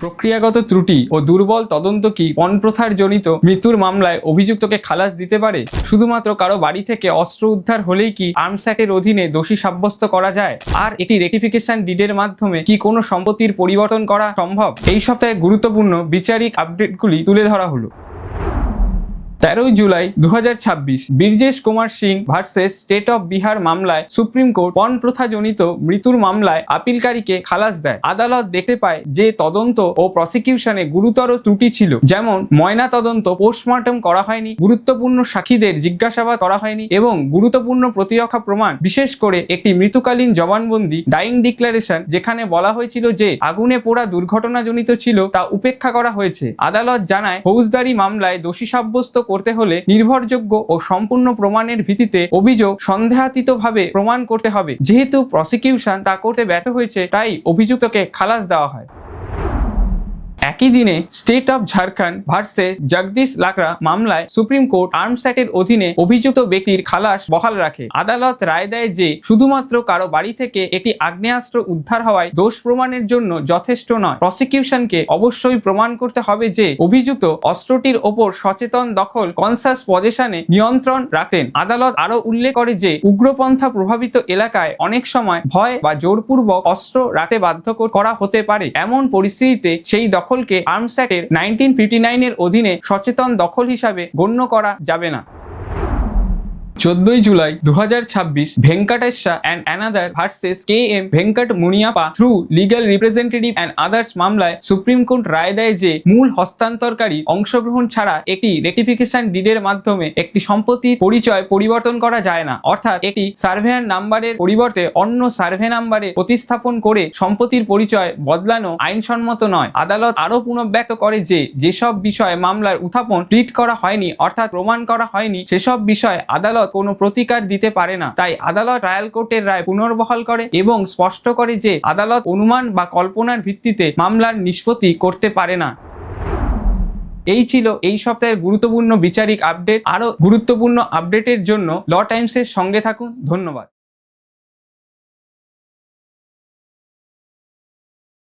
প্রক্রিয়াগত ত্রুটি ও দুর্বল তদন্ত কি পণ প্রথার জনিত মৃত্যুর মামলায় অভিযুক্তকে খালাস দিতে পারে? শুধুমাত্র কারো বাড়ি থেকে অস্ত্র উদ্ধার হলেই কি আর্মস অ্যাক্টের অধীনে দোষী সাব্যস্ত করা যায়? আর এটি রেটিফিকেশন ডিডের মাধ্যমে কি কোনো সম্পত্তির পরিবর্তন করা সম্ভব? এই সপ্তাহে গুরুত্বপূর্ণ বিচারিক আপডেটগুলি তুলে ধরা হলো। 13 জুলাই 2026 Brijesh Kumar Singh versus state of Bihar মামলায় সুপ্রিম কোর্ট পণ প্রথাজনিত মৃত্যুর মামলায় আপিলকারীকে খালাস দেয়। আদালত দেখতে পায় যে তদন্ত ও প্রসিকিউশনে গুরুতর ত্রুটি ছিল, যেমন ময়না তদন্ত পোস্টমর্টম করা হয়নি, গুরুত্বপূর্ণ সাক্ষীদের জিজ্ঞাসাবাদ করা হয়নি এবং গুরুত্বপূর্ণ প্রতিরক্ষা প্রমাণ, বিশেষ করে একটি মৃত্যুকালীন জবানবন্দি ডাইং ডিক্লারেশন যেখানে বলা হয়েছিল যে আগুনে পোড়া দুর্ঘটনাজনিত ছিল, তা উপেক্ষা করা হয়েছে। আদালত জানায় ফৌজদারি মামলায় দোষী সাব্যস্ত করতে হলে নির্ভরযোগ্য ও সম্পূর্ণ প্রমাণের ভিত্তিতে অভিযোগ সন্দেহাতীতভাবে প্রমাণ করতে হবে। যেহেতু প্রসিকিউশন তা করতে ব্যর্থ হয়েছে, তাই অভিযুক্তকে খালাস দেওয়া হয়। একই দিনে state of Jharkhand versus Jagdish Lakra মামলায় সুপ্রিম কোর্ট আর্মস অ্যাক্টের অধীনে অভিযুক্ত ব্যক্তির খালাস বহাল রাখে। আদালত রায় দেয় যে শুধুমাত্র কারো বাড়ি থেকে একটি আগ্নেয়াস্ত্র উদ্ধার হওয়ায় দোষ প্রমাণের জন্য যথেষ্ট নয়। প্রসিকিউশনকে অবশ্যই প্রমাণ করতে হবে যে অভিযুক্ত অস্ত্রটির ওপর সচেতন দখল কনসাস পজেশনে নিয়ন্ত্রণ রাখতেন। আদালত আরো উল্লেখ করে যে উগ্রপন্থা প্রভাবিত এলাকায় অনেক সময় ভয় বা জোরপূর্বক অস্ত্র রাখতে বাধ্য করা হতে পারে। এমন পরিস্থিতিতে সেই দখলকে আর্মস অ্যাক্টের 1959 এর অধীনে সচেতন দখল হিসাবে গণ্য করা যাবে না। 14 জুলাই 2026 Venkatesha and another versus KM Venkat Muniyappa through legal representative and others মামলায় সুপ্রিম কোর্ট রায় দেয় যে মূল হস্তান্তরকারী অংশগ্রহণ ছাড়া একটি রেটিফিকেশন ডিডের মাধ্যমে একটি সম্পত্তির পরিচয় পরিবর্তন করা যায় না। অর্থাৎ একটি সার্ভেয়ার নাম্বারের পরিবর্তে অন্য সার্ভে নাম্বারে প্রতিস্থাপন করে সম্পত্তির পরিচয় বদলানো আইনসম্মত নয়। আদালত আরও পুনর্ব্যক্ত করে যে যেসব বিষয়ে মামলার উত্থাপন ট্রিট করা হয়নি, অর্থাৎ প্রমাণ করা হয়নি, সেসব বিষয়ে আদালত কোনো প্রতিকার দিতে পারে না। তাই আদালত ট্রায়াল কোর্টের রায় পুনর্বহাল করে এবং স্পষ্ট করে যে আদালত অনুমান বা কল্পনার ভিত্তিতে মামলার নিষ্পত্তি করতে পারে না। এই ছিল এই সপ্তাহের গুরুত্বপূর্ণ বিচারিক আপডেট। আরও গুরুত্বপূর্ণ আপডেটের জন্য ল টাইমসের সঙ্গে থাকুন। ধন্যবাদ।